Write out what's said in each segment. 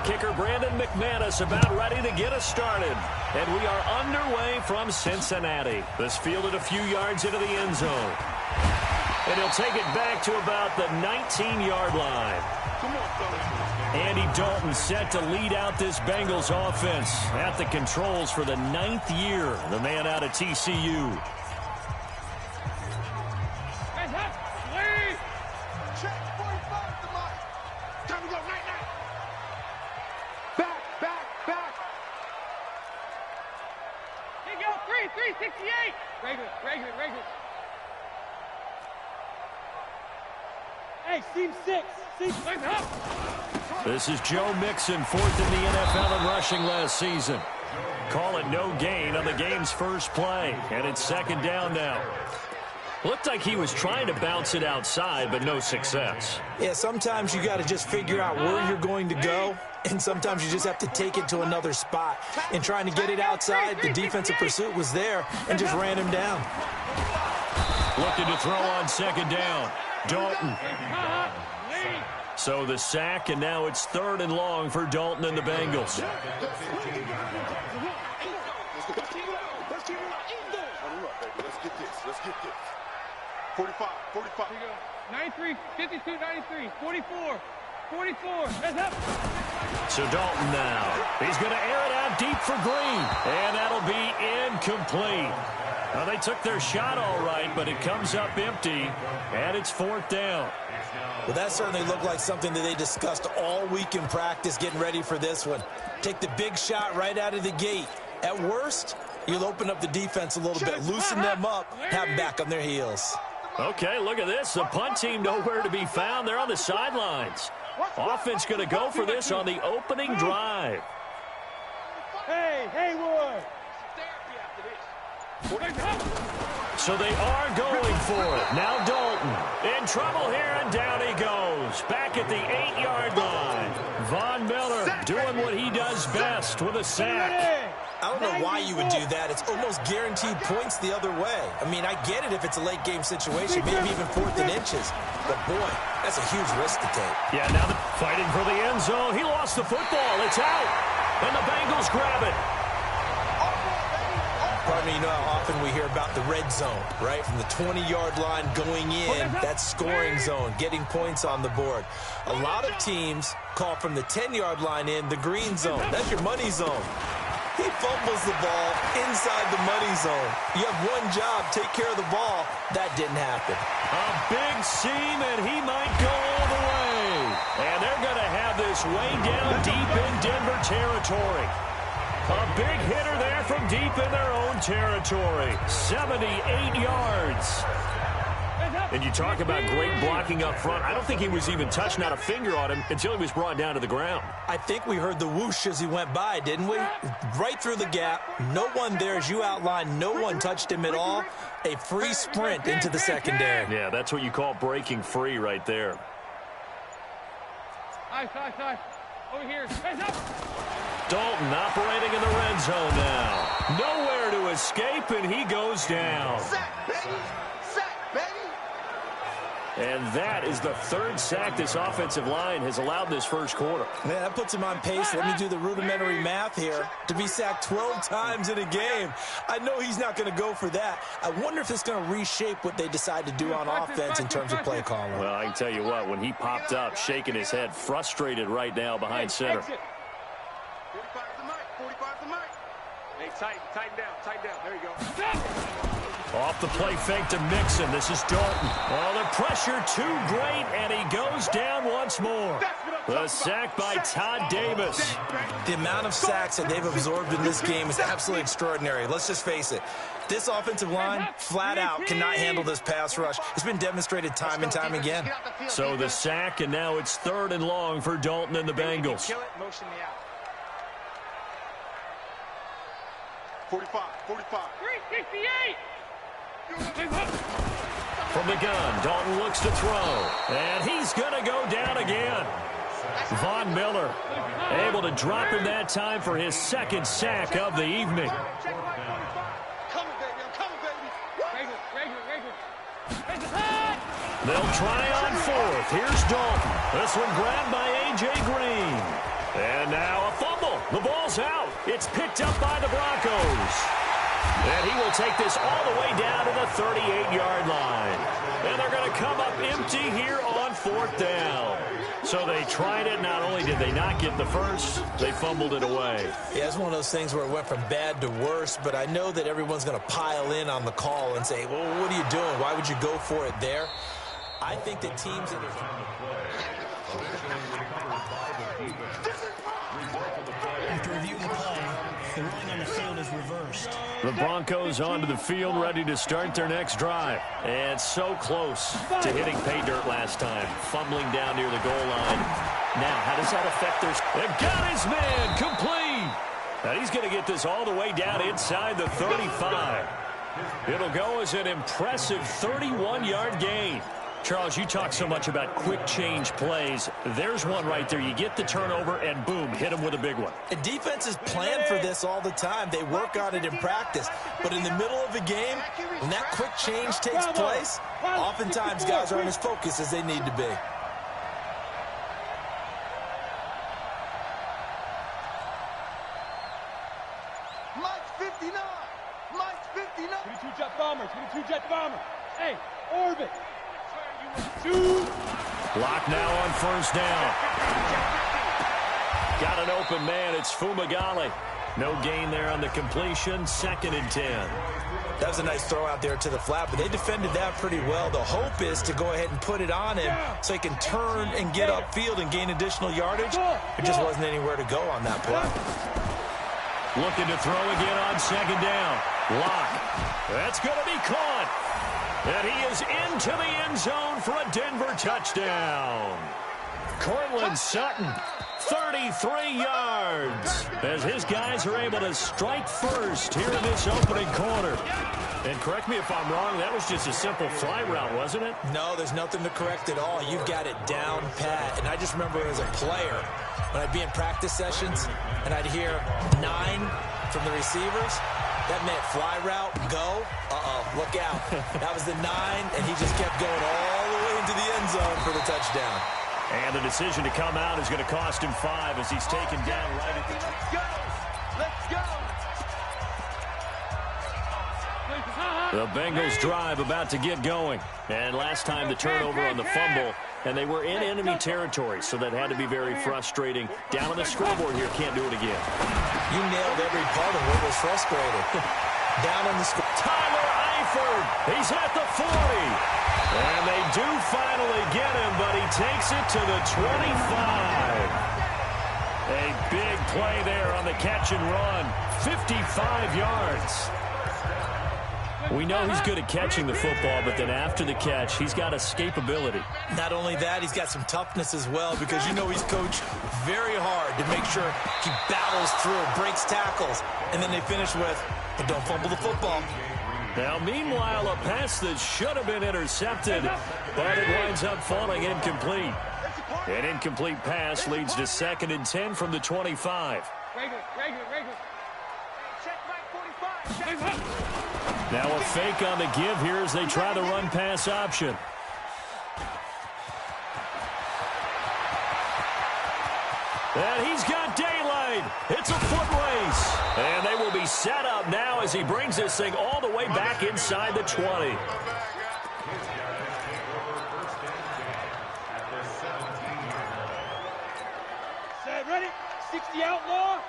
kicker Brandon McManus about ready to get us started. And we are underway from Cincinnati. This fielded a few yards into the end zone. And he'll take it back to about the 19-yard line. Andy Dalton set to lead out this Bengals offense at the controls for the 9th year. The man out of TCU. Regular. Hey, seam 6. This is Joe Mixon, 4th in the NFL in rushing last season. Call it no gain on the game's first play, and it's 2nd down now. Looked like he was trying to bounce it outside, but no success. Yeah, sometimes you got to just figure out where you're going to go, and sometimes you just have to take it to another spot. In trying to get it outside, the defensive pursuit was there and just ran him down. Looking to throw on 2nd down. Dalton. So the sack, and now it's 3rd and long for Dalton and the Bengals. Let's get this. 45. 93, 52, 93, 44. Heads up. So Dalton now. He's going to air it out deep for Green. And that'll be incomplete. Well, they took their shot all right, but it comes up empty. And it's 4th down. Well, that certainly looked like something that they discussed all week in practice getting ready for this one. Take the big shot right out of the gate. At worst, you'll open up the defense a little bit, loosen them up, have them back on their heels. Okay, look at this. The punt team nowhere to be found. They're on the sidelines. Offense going to go for this on the opening drive. Hey, Haywood. So they are going for it. Now Dalton in trouble here, and down he goes. Back at the 8-yard line. Von Miller doing what he does best with a sack. I don't know why you would do that. It's almost guaranteed points the other way. I mean, I get it if it's a late game situation, maybe even 4th and inches. But, boy, that's a huge risk to take. Yeah, now fighting for the end zone. He lost the football. It's out. And the Bengals grab it. Pardon me, you know how often we hear about the red zone, right? From the 20-yard line going in, that scoring zone, getting points on the board. A lot of teams call from the 10-yard line in the green zone. That's your money zone. He fumbles the ball inside the money zone. You have one job, take care of the ball. That didn't happen. A big seam, and he might go all the way. And they're going to have this way down deep in Denver territory. A big hitter there from deep in their own territory. 78 yards. And you talk about great blocking up front. I don't think he was even touched, not a finger on him, until he was brought down to the ground. I think we heard the whoosh as he went by, didn't we? Right through the gap. No one there, as you outlined. No one touched him at all. A free sprint into the secondary. Yeah, that's what you call breaking free right there. Nice. Over here. Heads up. Dalton operating in the red zone now. Nowhere to escape, and he goes down. Sack, baby. And that is the 3rd sack this offensive line has allowed this first quarter. Man, that puts him on pace. Let me do the rudimentary math here. To be sacked 12 times in a game. I know he's not going to go for that. I wonder if it's going to reshape what they decide to do on offense in terms of play calling. Well, I can tell you what, when he popped up, shaking his head, frustrated right now behind center. 45 the mic. Hey, tighten down. There you go. Off the play fake to Mixon. This is Dalton. Oh, the pressure too great, and he goes down once more. The sack by Todd Davis. The amount of sacks that they've absorbed in this game is absolutely extraordinary. Let's just face it. This offensive line, flat out, cannot handle this pass rush. It's been demonstrated time and time again. So the sack, and now it's 3rd and long for Dalton and the Bengals. 45. 368. From the gun, Dalton looks to throw, and he's going to go down again. Von Miller able to drop him that time for his 2nd sack of the evening. They'll try on 4th. Here's Dalton. This one grabbed by A.J. Green. And now a fumble. The ball's out. It's picked up by the Broncos. And he will take this all the way down to the 38-yard line. And they're going to come up empty here on 4th down. So they tried it. Not only did they not get the first, they fumbled it away. Yeah, it's one of those things where it went from bad to worse, but I know that everyone's going to pile in on the call and say, well, what are you doing? Why would you go for it there? I think that teams that are... After reviewing the play, the ruling on the field is reversed. The Broncos onto the field, ready to start their next drive. And so close to hitting pay dirt last time, fumbling down near the goal line. Now, how does that affect their... They got his man complete. And he's going to get this all the way down inside the 35. It'll go as an impressive 31-yard gain. Charles, you talk so much about quick change plays. There's one right there. You get the turnover, and boom, hit him with a big one. And defenses plan for this all the time. They work on it in practice. But in the middle of the game, when that quick change takes place, oftentimes guys aren't as focused as they need to be. Mike's 59. Mike's 59. 22-jet bomber. 22-jet bomber. Hey, orbit. Block now on 1st down. Got an open man. It's Fumagalli. No gain there on the completion. 2nd and 10. That was a nice throw out there to the flat, but they defended that pretty well. The hope is to go ahead and put it on him so he can turn and get upfield and gain additional yardage. There just wasn't anywhere to go on that play. Looking to throw again on 2nd down. Lock. That's going to be caught. And he is into the end zone for a Denver touchdown. Cortland Sutton, 33 yards, as his guys are able to strike first here in this opening quarter. And correct me if I'm wrong, that was just a simple fly route, wasn't it? No, there's nothing to correct at all. You've got it down pat. And I just remember as a player, when I'd be in practice sessions, and I'd hear 9 from the receivers, that meant fly route, go, look out. That was the 9, and he just kept going all the way into the end zone for the touchdown. And the decision to come out is going to cost him 5 as he's taken down right at the... Let's go. Let's go. The Bengals drive about to get going. And last time the turnover on the fumble, and they were in enemy territory, so that had to be very frustrating. Down on the scoreboard here, can't do it again. You nailed every part of what was frustrating. Down on the score. Tyler Eifert, he's at the 40. And they do finally get him, but he takes it to the 25. A big play there on the catch and run. 55 yards. We know he's good at catching the football, but then after the catch, he's got escapability. Not only that, he's got some toughness as well, because you know he's coached very hard to make sure he battles through, breaks tackles, and then they finish with, but don't fumble the football. Now, meanwhile, a pass that should have been intercepted, but it winds up falling incomplete. An incomplete pass leads to 2nd and 10 from the 25. Regular. Check Mike 45. Now a fake on the give here as they try the run-pass option. And he's got daylight. It's a foot race. And they will be set up now as he brings this thing all the way back inside the 20. Set, ready? 60 outlaw.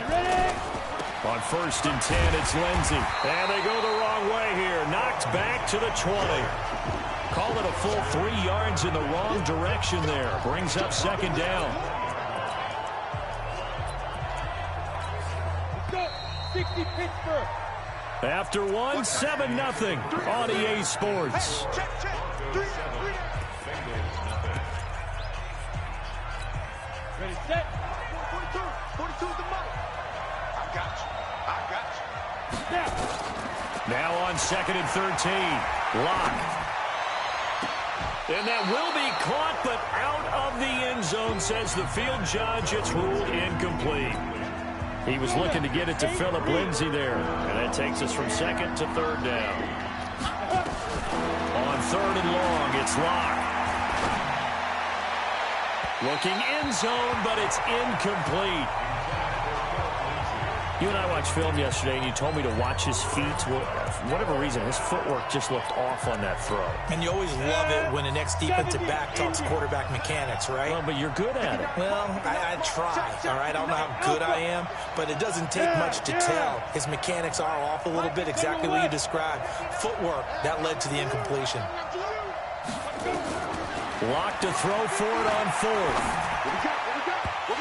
Ready? On 1st and 10, it's Lindsey. And they go the wrong way here. Knocked back to the 20. Call it a full 3 yards in the wrong direction there. Brings up 2nd down. Let's go. 60 Pittsburgh. After one, 7-0 on EA Sports. Check. 3 Ready, set. 42 is the money. I got you. Snap. Now on 2nd and 13. Lock. And that will be caught, but out of the end zone, says the field judge. It's ruled incomplete. He was looking to get it to Phillip Lindsay there. And that takes us from 2nd to 3rd down. On 3rd and long, it's Lock. Looking end zone, but it's incomplete. You and I watched film yesterday, and you told me to watch his feet. Well, for whatever reason, his footwork just looked off on that throw. And you always love it when an ex-defensive back talks quarterback mechanics, right? Well, but you're good at it. Well, I try, all right? I don't know how good I am, but it doesn't take much to tell. His mechanics are off a little bit, exactly what you described. Footwork, that led to the incompletion. Locked to throw for it on fourth.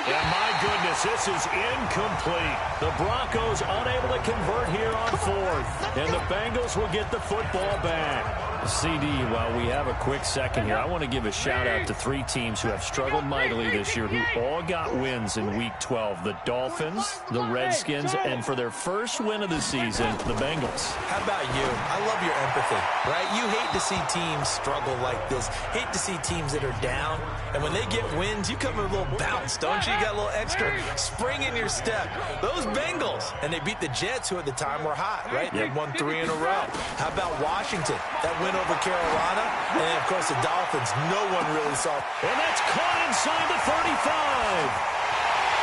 And my goodness, this is incomplete. The Broncos unable to convert here on fourth. And the Bengals will get the football back. CD, while we have a quick second here, I want to give a shout-out to 3 teams who have struggled mightily this year, who all got wins in Week 12. The Dolphins, the Redskins, and for their first win of the season, the Bengals. How about you? I love your empathy, right? You hate to see teams struggle like this. Hate to see teams that are down. And when they get wins, you come with a little bounce, don't you? You got a little extra spring in your step. Those Bengals, and they beat the Jets, who at the time were hot, right? They won 3 in a row. How about Washington? That win over Carolina, and then, of course, the Dolphins. No one really saw. And that's caught inside the 35.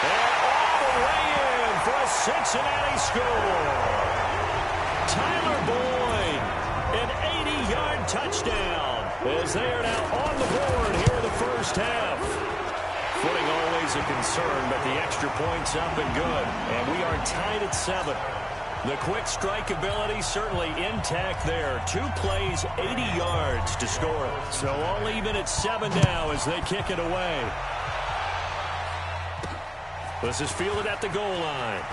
And all the way in for a Cincinnati score. Tyler Boyd, an 80-yard touchdown, as they are now on the board here in the first half. Footing always a concern, but the extra point's up and good. And we are tied at 7. The quick strike ability certainly intact there. 2 plays, 80 yards to score it. So all even at 7 now as they kick it away. This is fielded at the goal line.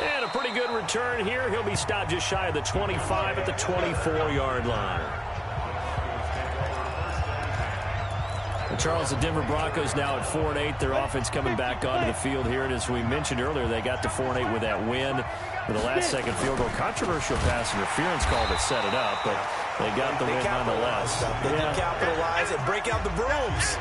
And a pretty good return here. He'll be stopped just shy of the 25 at the 24-yard line. Charles, the Denver Broncos now at 4-8. Their offense coming back onto the field here. And as we mentioned earlier, they got to 4-8 with that win with a last-second field goal. Controversial pass interference call that set it up, but they got the win nonetheless. They did capitalize and break out the brooms.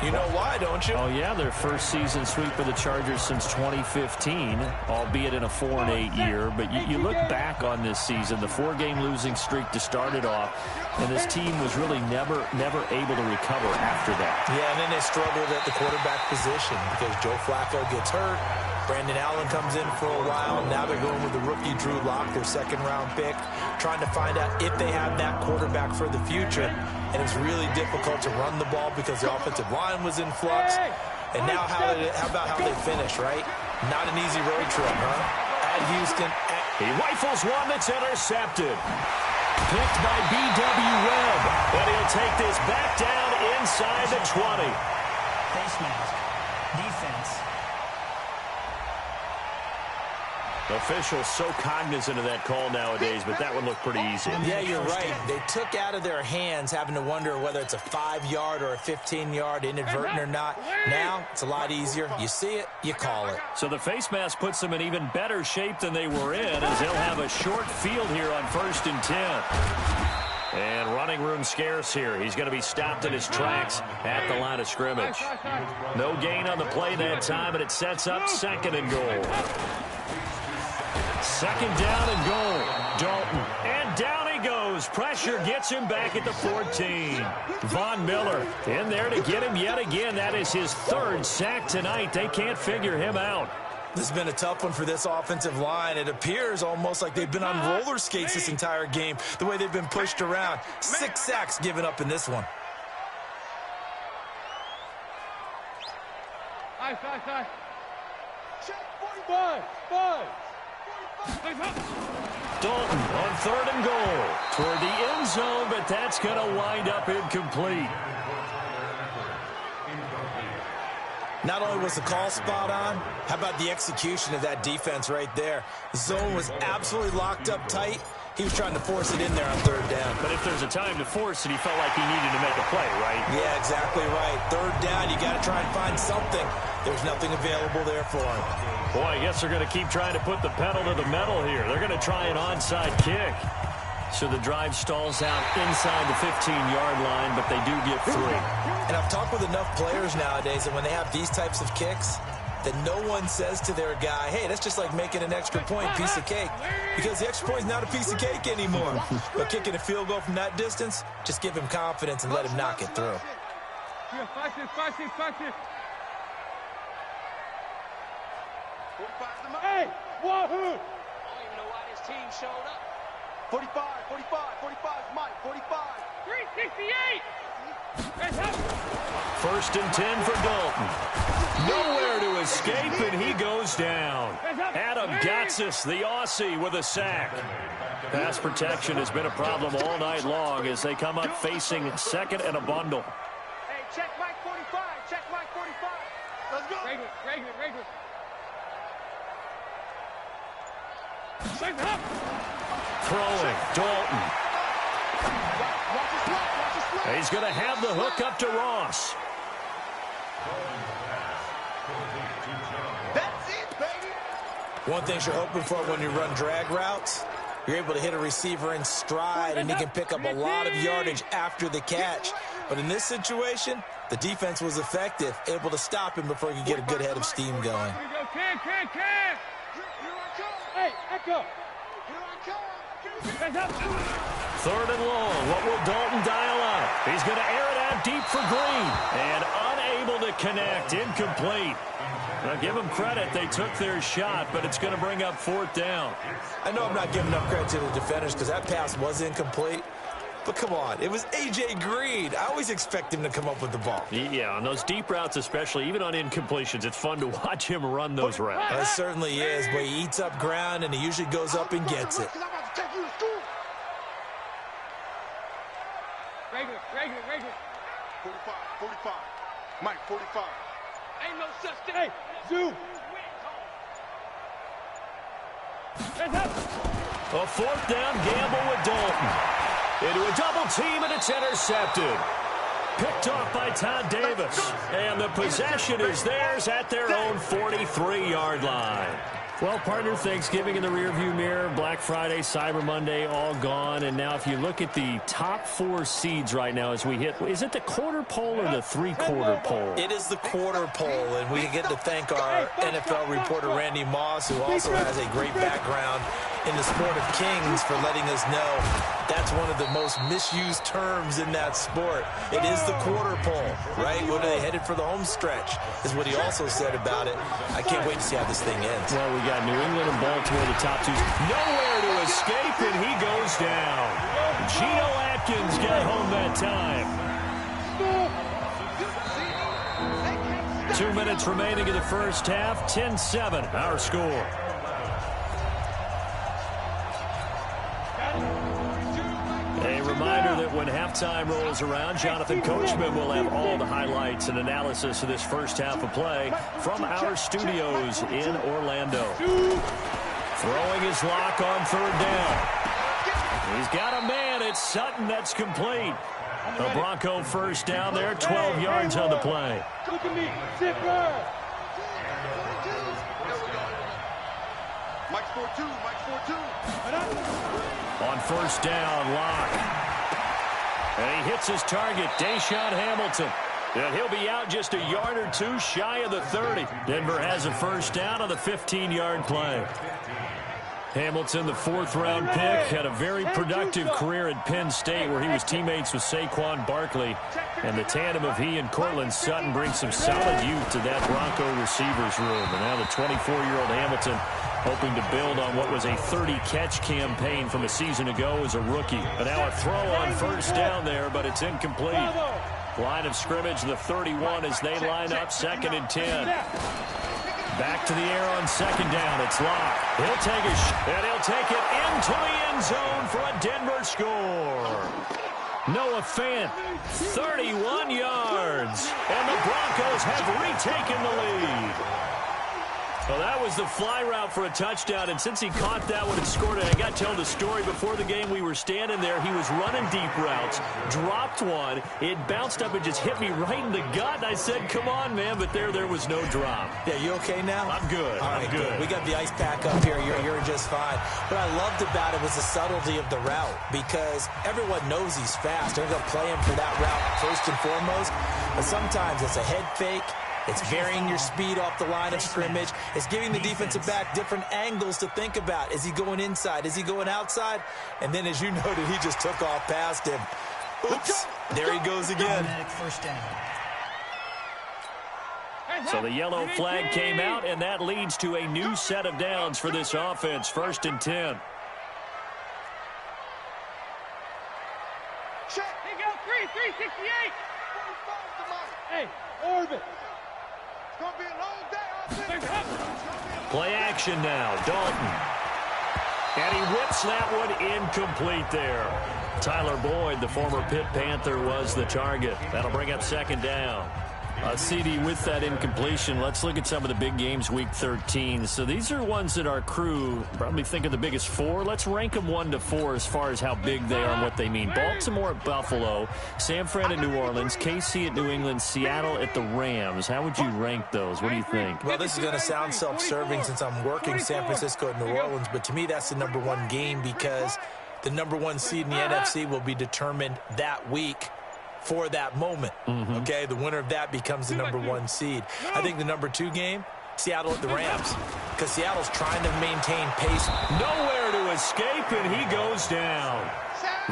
You know why, don't you? Oh, yeah, their first season sweep of the Chargers since 2015, albeit in a 4-8 year. But you look back on this season, the 4-game losing streak to start it off, and this team was really never able to recover after that. Yeah, and then they struggled at the quarterback position because Joe Flacco gets hurt. Brandon Allen comes in for a while. Now they're going with the rookie Drew Lock, their second-round pick, trying to find out if they have that quarterback for the future. And it's really difficult to run the ball because the offensive line was in flux. And now how about how they finish, right? Not an easy road trip, huh? At Houston. He rifles one that's intercepted. Picked by B.W. Webb. But he'll take this back down inside the 20. Face mask. Defense. Officials so cognizant of that call nowadays, but that one looked pretty easy. Yeah, you're right. They took out of their hands having to wonder whether it's a 5-yard or a 15-yard, inadvertent or not. Now, it's a lot easier. You see it, you call it. So the face mask puts them in even better shape than they were in, as they'll have a short field here on 1st and 10. And running room scarce here. He's going to be stopped in his tracks at the line of scrimmage. No gain on the play that time, and it sets up 2nd and goal. 2nd down and goal. Dalton. And down he goes. Pressure gets him back at the 14. Von Miller in there to get him yet again. That is his 3rd sack tonight. They can't figure him out. This has been a tough one for this offensive line. It appears almost like they've been on roller skates this entire game, the way they've been pushed around. 6 sacks given up in this one. Five. Dalton on 3rd and goal toward the end zone, but that's going to wind up incomplete. Not only was the call spot on, how about the execution of that defense right there? The zone was absolutely locked up tight. He was trying to force it in there on 3rd down. But if there's a time to force it, he felt like he needed to make a play, right? Yeah, exactly right. 3rd down, you got to try and find something. There's nothing available there for him. Boy, I guess they're going to keep trying to put the pedal to the metal here. They're going to try an onside kick. So the drive stalls out inside the 15-yard line, but they do get 3. And I've talked with enough players nowadays, and when they have these types of kicks, that no one says to their guy, hey, that's just like making an extra point, piece of cake. Because the extra point is not a piece of cake anymore. But kicking a field goal from that distance, just give him confidence and let him knock it through. Watch this, watch this, watch this. 45's the money. Hey, Wahoo! I don't even know why this team showed up. 45, 45's Mike, 45. 368! First and 10 for Dalton. Nowhere to escape, and he goes down. Adam Gatsis, the Aussie, with a sack. Pass protection has been a problem all night long as they come up facing second and a bundle. Hey, check Mike 45. Check Mike 45. Let's go. Regular. Throwing, Dalton. Watch his slot, watch his slot. He's going to have the hook up to Ross. That's it, baby. One thing you're hoping for when you run drag routes, you're able to hit a receiver in stride, and he can pick up a lot of yardage after the catch. But in this situation, the defense was effective, able to stop him before he could get a good head of steam going. Here we go, can. Here I come. Hey, Echo. Here I come. Hands up. Third and long. What will Dalton dial up? He's going to air it out deep for Green. And unable to connect. Incomplete. Now, give them credit. They took their shot, but it's going to bring up fourth down. I know I'm not giving enough credit to the defenders because that pass was incomplete. But come on, it was A.J. Green. I always expect him to come up with the ball. Yeah, on those deep routes especially, even on incompletions, it's fun to watch him run those routes. It certainly is, but he eats up ground, and he usually goes up and gets it. I'm about to take you to school. Regular. 45. Mike 45. Ain't no such thing. Hey, Zoo. Hands up. A fourth down gamble with Dalton. Into a double team, and it's intercepted. Picked off by Todd Davis. And the possession is theirs at their own 43-yard line. Well, partner, Thanksgiving in the rearview mirror, Black Friday, Cyber Monday, all gone. And now if you look at the top four seeds right now as we hit, is it the quarter pole or the three-quarter pole? It is the quarter pole, and we get to thank our NFL reporter, Randy Moss, who also has a great background in the sport of kings, for letting us know that's one of the most misused terms in that sport. It is the quarter pole, right? When they headed for the home stretch is what he also said about it. I can't wait to see how this thing ends. Well, we got New England and Baltimore, the top two. Nowhere to escape, and he goes down. Geno Atkins got home that time. 2 minutes remaining in the first half. 10-7, our score. A reminder that when halftime rolls around, Jonathan Coachman will have all the highlights and analysis of this first half of play from our studios in Orlando. Throwing his lock on third down. He's got a man. It's Sutton. That's complete. The Bronco first down there, 12 yards on the play. Look at me. Sit right. Mike's 4-2. On first down, Locke. And he hits his target, Deshaun Hamilton. And he'll be out just a yard or two shy of the 30. Denver has a first down on the 15-yard play. Hamilton, the fourth-round pick, had a very productive career at Penn State where he was teammates with Saquon Barkley. And the tandem of he and Cortland Sutton brings some solid youth to that Bronco receivers room. And now the 24-year-old Hamilton hoping to build on what was a 30-catch campaign from a season ago as a rookie. But now a throw on first down there, but it's incomplete. Line of scrimmage, the 31 as they line up, 2nd and 10. Back to the air on second down. It's Locke. He'll take and he'll take it into the end zone for a Denver score. Noah Fant, 31 yards. And the Broncos have retaken the lead. Well, that was the fly route for a touchdown, and since he caught that one and scored it, I got to tell the story before the game. We were standing there. He was running deep routes, dropped one. It bounced up and just hit me right in the gut, and I said, come on, man, but there was no drop. Yeah, you okay now? I'm good. All right, I'm good. We got the ice pack up here. You're just fine. What I loved about it was the subtlety of the route, because everyone knows he's fast. They're going to play him for that route first and foremost, but sometimes it's a head fake. It's varying your speed off the line of scrimmage. It's giving the defensive back different angles to think about. Is he going inside? Is he going outside? And then, as you noted, he just took off past him. Oops. There he goes again. First down. So the yellow flag came out, and that leads to a new set of downs for this offense. 1st and 10. Check. They go 368. Hey, Orbit. it's going to be a long day offense. Play action now. Dalton. And he whips that one incomplete there. Tyler Boyd, the former Pitt Panther, was the target. That'll bring up 2nd down. CD, with that incompletion, let's look at some of the big games Week 13. So these are ones that our crew probably think of the biggest 4. Let's rank them 1 to 4 as far as how big they are and what they mean. Baltimore at Buffalo, San Fran at New Orleans, KC at New England, Seattle at the Rams. How would you rank those? What do you think? Well, this is going to sound self-serving since I'm working San Francisco at New Orleans, but to me that's the #1 game because the #1 seed in the NFC will be determined that week for that moment. Okay, the winner of that becomes the #1 seed. I think the #2 game, Seattle at the Rams, because Seattle's trying to maintain pace. Nowhere to escape, and he goes down.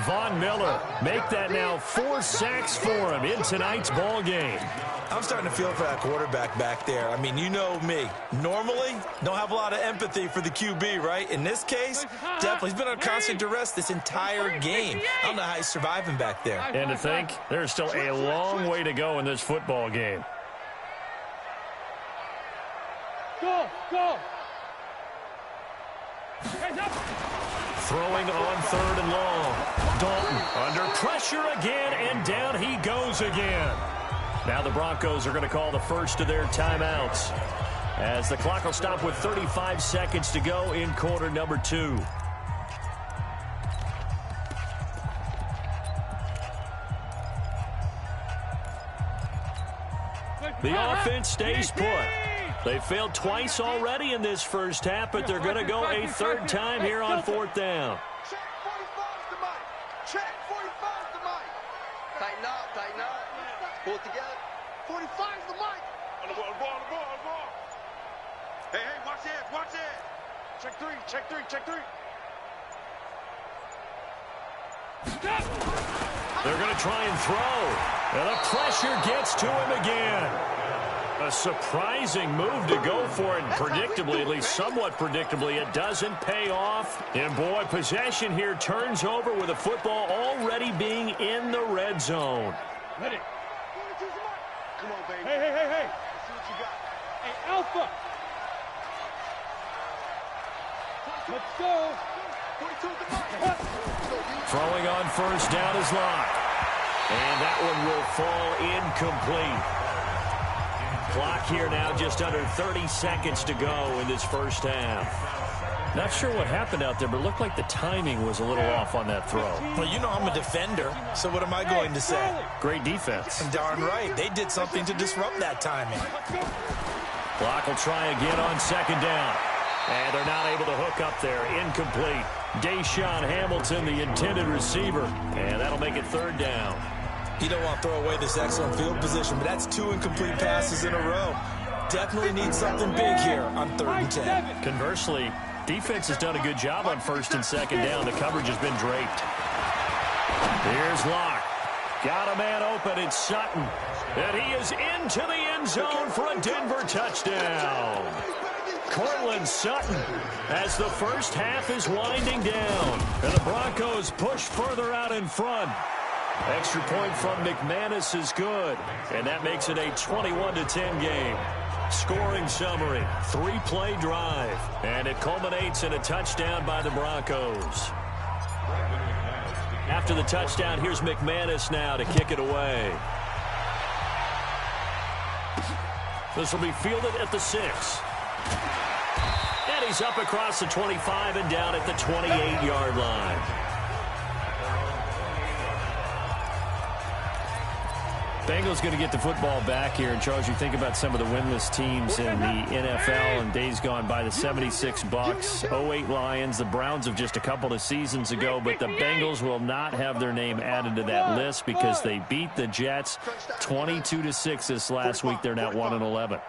Von Miller, make that now 4 sacks for him in tonight's ball game. I'm starting to feel for that quarterback back there. I mean, you know me. Normally, don't have a lot of empathy for the QB, right? In this case, definitely. He's been on constant duress this entire game. I don't know how he's surviving back there. And to think, there's still a long way to go in this football game. Go. Guys up. Throwing on 3rd and long. Dalton under pressure again, and down he goes again. Now the Broncos are going to call the first of their timeouts as the clock will stop with 35 seconds to go in quarter number 2. The offense stays put. They failed twice already in this first half, but they're going to go a 3rd time here on 4th down. Check 45's the mic. Check 45's the mic. Tighten up. Pull it together. 45's the mic. On the ball. Hey, watch it. Check 3. They're going to try and throw. And the pressure gets to him again. A surprising move to go for it. Predictably, at least somewhat predictably, it doesn't pay off. And boy, possession here turns over with the football already being in the red zone. Ready. 42's the mic. Come on, baby. Hey. Let's see what you got. Hey, Alpha. Let's go. 42's the mic. Throwing on 1st down is Locke. And that one will fall incomplete. Clock here now just under 30 seconds to go in this first half. Not sure what happened out there, but it looked like the timing was a little off on that throw. Well, you know I'm a defender, so what am I going to say? Great defense. Darn right. They did something to disrupt that timing. Clock will try again on 2nd down. And they're not able to hook up there. Incomplete. Deshaun Hamilton, the intended receiver. And that'll make it 3rd down. You don't want to throw away this excellent field position, but that's 2 incomplete passes in a row. Definitely need something big here on 3rd and 10. Conversely, defense has done a good job on 1st and 2nd down. The coverage has been draped. Here's Locke. Got a man open. It's Sutton. And he is into the end zone for a Denver touchdown. Cortland Sutton as the first half is winding down. And the Broncos push further out in front. Extra point from McManus is good. And that makes it a 21-10 game. Scoring summary, 3-play drive. And it culminates in a touchdown by the Broncos. After the touchdown, here's McManus now to kick it away. This will be fielded at the 6. And he's up across the 25 and down at the 28-yard line. Bengals going to get the football back here. And Charles, you think about some of the winless teams in the NFL and days gone by. The 76 Bucks, 08 Lions, the Browns of just a couple of seasons ago. But the Bengals will not have their name added to that list because they beat the Jets 22-6 this last week. They're now 1-11.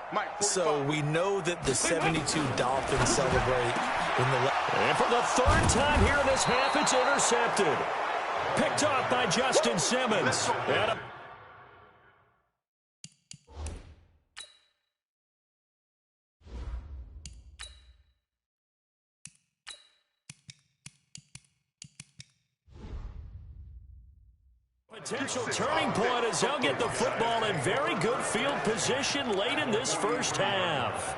So we know that the 72 Dolphins celebrate in the... And for the 3rd time here in this half, it's intercepted. Picked off by Justin Simmons. And a Potential turning point as they'll get the football in very good field position late in this first half.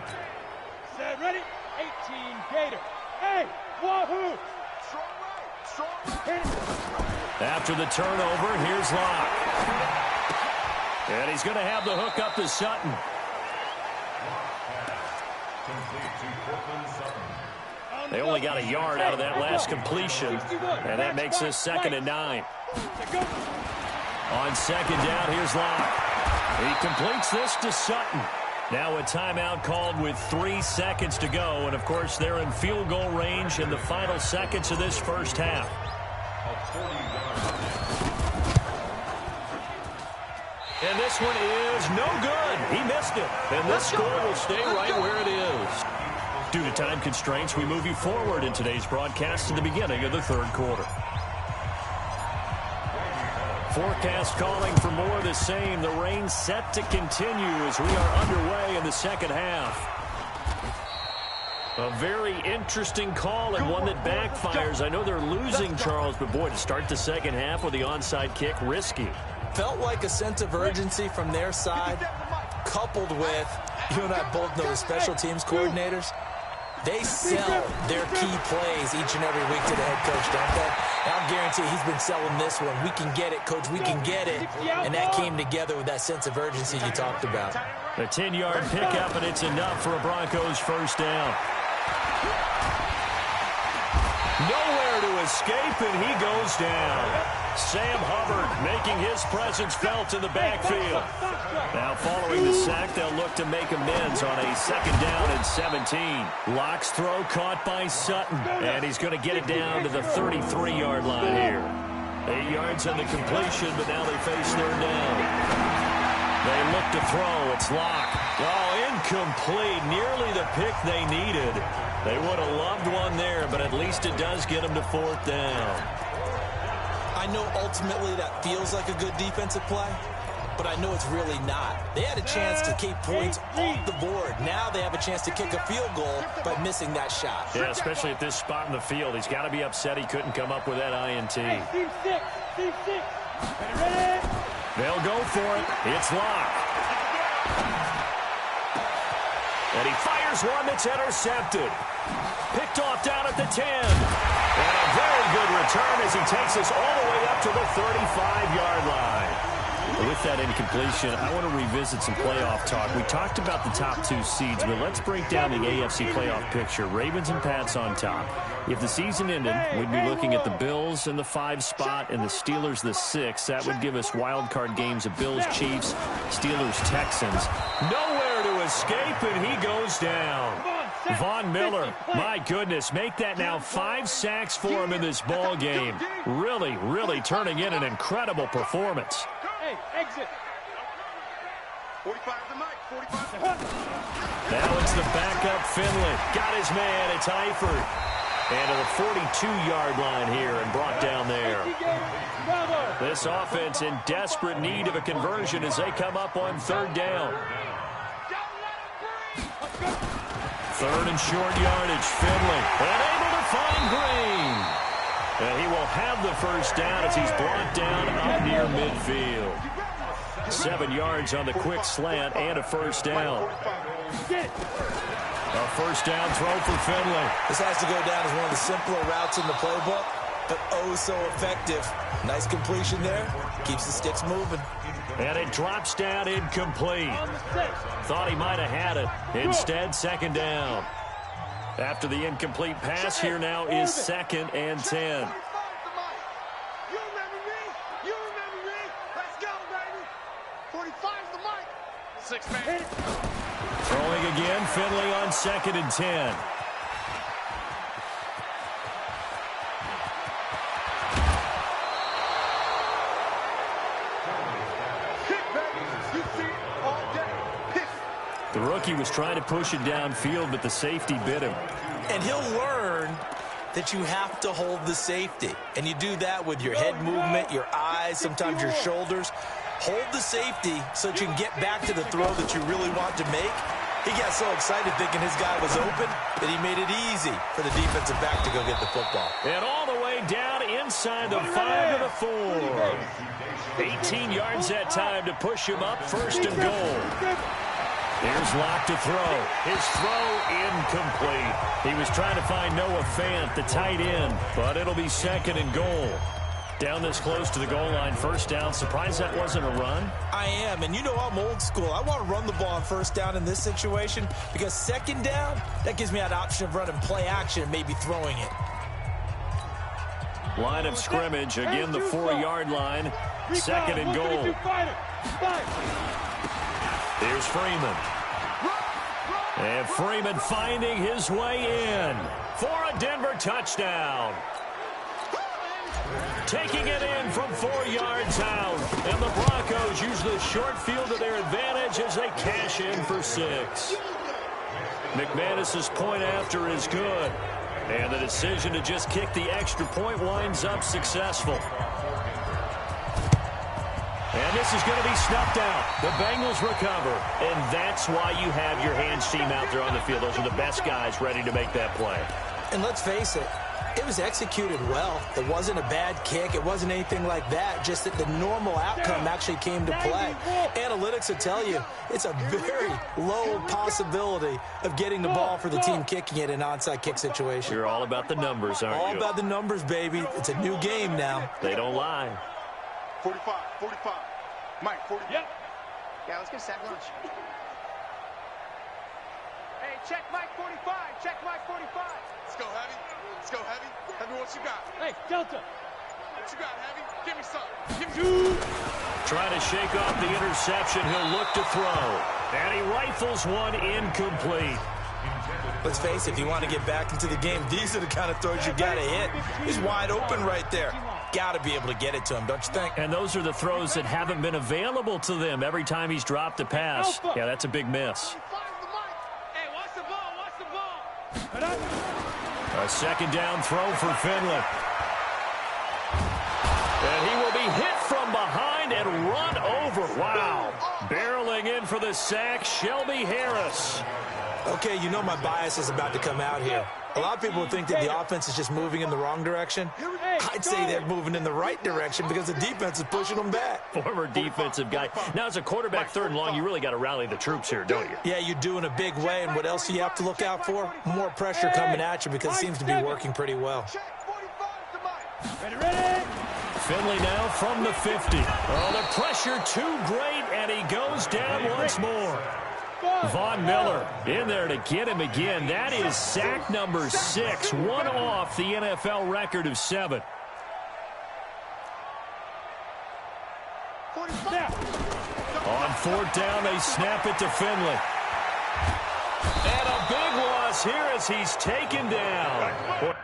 Set, ready? 18 Gator. Hey, wahoo! After the turnover, here's Locke. And he's going to have the hook up to Sutton. They only got a yard out of that last completion, and that makes this 2nd and 9. On 2nd down, here's Locke. He completes this to Sutton. Now a timeout called with 3 seconds to go, and of course they're in field goal range in the final seconds of this first half. And this one is no good. He missed it, and this score will stay right where it is. Due to time constraints, we move you forward in today's broadcast to the beginning of the 3rd quarter. Forecast calling for more of the same. The rain set to continue as we are underway in the 2nd half. A very interesting call and one that backfires. I know they're losing, Charles, but boy, to start the 2nd half with the onside kick, risky. Felt like a sense of urgency from their side, coupled with, you and I both know the special teams coordinators. They sell their key plays each and every week to the head coach, don't they? And I'll guarantee he's been selling this one. We can get it, coach. We can get it. And that came together with that sense of urgency you talked about. A 10-yard pickup, and it's enough for a Broncos first down. Nowhere to escape, and he goes down. Sam Hubbard making his presence felt in the backfield. Now following the sack, they'll look to make amends on a 2nd down and 17. Locke's throw caught by Sutton, and he's going to get it down to the 33-yard line here. 8 yards on the completion, but now they face 3rd down. They look to throw. It's Locke. Oh, incomplete. Nearly the pick they needed. They would have loved one there, but at least it does get them to 4th down. I know ultimately that feels like a good defensive play, but I know it's really not. They had a chance to keep points off the board. Now they have a chance to kick a field goal by missing that shot. Yeah, especially at this spot in the field. He's got to be upset he couldn't come up with that INT. Team 6. Ready? They'll go for it. It's Locke. And he fires one that's intercepted. Picked off down at the 10. And a very good return as he takes us all the way up to the 35-yard line. With that incompletion, I want to revisit some playoff talk. We talked about the top 2 seeds, but let's break down the AFC playoff picture. Ravens and Pats on top. If the season ended, we'd be looking at the Bills in the 5 spot and the Steelers the 6. That would give us wild card games of Bills, Chiefs, Steelers, Texans. Nowhere to escape, and he goes down. Von Miller, my goodness, make that now 5 sacks for him in this ball game. Really, really turning in an incredible performance. Hey, exit. 45 the mic, 45 the mic. Now it's the backup Finley. Got his man, it's Eifert. And to the 42-yard line here and brought down there. This offense in desperate need of a conversion as they come up on 3rd down. 3rd and short yardage, Finley. And able to find Green. And he will have the first down as he's brought down up near midfield. 7 yards on the quick slant and a first down. A first down throw for Finley. This has to go down as one of the simpler routes in the playbook, but oh so effective. Nice completion there. Keeps the sticks moving. And it drops down incomplete. Thought he might have had it. Instead, 2nd down. After the incomplete pass, here now is 2nd and 10. You remember me? You remember me? Let's go, baby. 45's the mic. 6 man. Throwing again, Finley on 2nd and 10. The rookie was trying to push it downfield, but the safety bit him. And he'll learn that you have to hold the safety. And you do that with your head movement, your eyes, sometimes your shoulders. Hold the safety so that you can get back to the throw that you really want to make. He got so excited thinking his guy was open that he made it easy for the defensive back to go get the football. And all the way down inside the 5 to the 4. 18 yards that time to push him up, first and goal. Here's Locke to throw. His throw incomplete. He was trying to find Noah Fant, the tight end, but it'll be second and goal. Down this close to the goal line, first down. Surprised that wasn't a run? I am, and you know I'm old school. I want to run the ball on first down in this situation because second down, that gives me that option of running play action and maybe throwing it. Line of scrimmage, again the 4-yard line. Second and goal. Here's Freeman. And Freeman finding his way in for a Denver touchdown. Taking it in from 4 yards out. And the Broncos use the short field to their advantage as they cash in for 6. McManus's point after is good. And the decision to just kick the extra point winds up successful. And this is going to be snuffed out. The Bengals recover. And that's why you have your hands team out there on the field. Those are the best guys ready to make that play. And let's face it, it was executed well. It wasn't a bad kick. It wasn't anything like that. Just that the normal outcome actually came to play. Analytics will tell you it's a very low possibility of getting the ball for the team kicking it in an onside kick situation. You're all about the numbers, aren't you? All about the numbers, baby. It's a new game now. They don't lie. 45, 45. Mike, 40. Yep. Yeah, let's get sack lunch. Hey, check Mike 45. Check Mike 45. Let's go, Heavy. Let's go, Heavy. Heavy, what you got? Hey, Delta. What you got, Heavy? Give me some. Give me Trying to shake off the interception. He'll look to throw. And he rifles one incomplete. Let's face it, if you want to get back into the game, these are the kind of throws you got to hit. He's wide open right there. Got to be able to get it to him, don't you think? And those are the throws that haven't been available to them every time he's dropped a pass. Yeah, that's a big miss. Hey, watch the ball. Watch the ball. A second down throw for Finley. And he will be hit from behind and run over. Wow. Barreling in for the sack, Shelby Harris. Okay, you know my bias is about to come out here. A lot of people would think that the offense is just moving in the wrong direction. I'd say they're moving in the right direction because the defense is pushing them back. Former defensive guy. Now, as a quarterback, third and long, you really got to rally the troops here, don't you? Yeah, you do in a big way. And what else do you have to look out for? More pressure coming at you because it seems to be working pretty well. Ready. Finley now from the 50. Oh, the pressure too great, and he goes down once more. Von Miller in there to get him again. That is sack number 6, one off the NFL record of 7. On fourth down, they snap it to Finley. And a big loss here as he's taken down.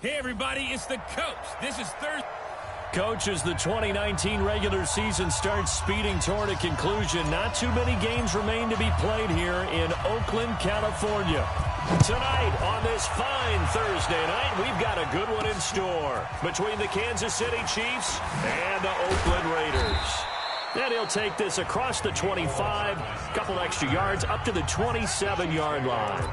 Hey, everybody, it's the coach. This is Thursday. Coach, as the 2019 regular season starts speeding toward a conclusion, not too many games remain to be played here in Oakland, California. Tonight, on this fine Thursday night, we've got a good one in store between the Kansas City Chiefs and the Oakland Raiders. And he'll take this across the 25, a couple extra yards up to the 27-yard line.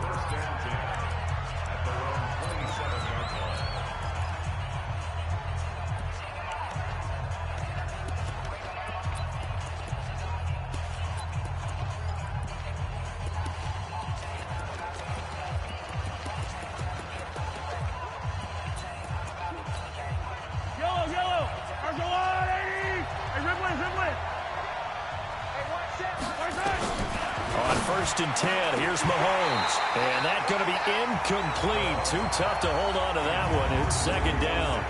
On 1st and 10, here's Mahomes. And that's going to be incomplete. Too tough to hold on to that one. It's 2nd down.